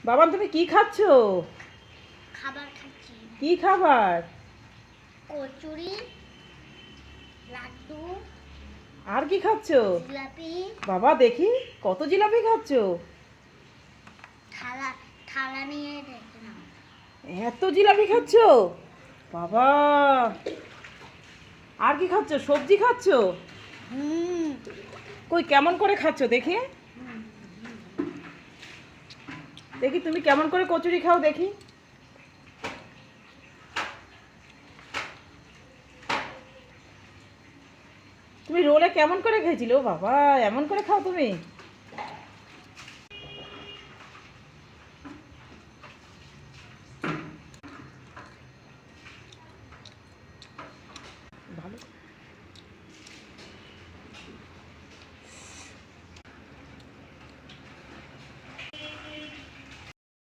বাবান তুমি কি খাচ্ছো? খাবার খাচ্ছি। কি খাবার? কচুরি, লাড্ডু, আর কি খাচ্ছো? জিলাপি। বাবা দেখি কত জিলাপি খাচ্ছো। থালা থালা নিয়ে দেখলাম। এত জিলাপি খাচ্ছো বাবা। আর কি খাচ্ছো? সবজি খাচ্ছো? হুম। কই কেমন করে খাচ্ছো দেখি? দেখি তুমি কেমন করে কচুরি খাও দেখি। তুমি রোলে কেমন করে খেয়েছিলে? ও বাবা, এমন করে খাও তুমি?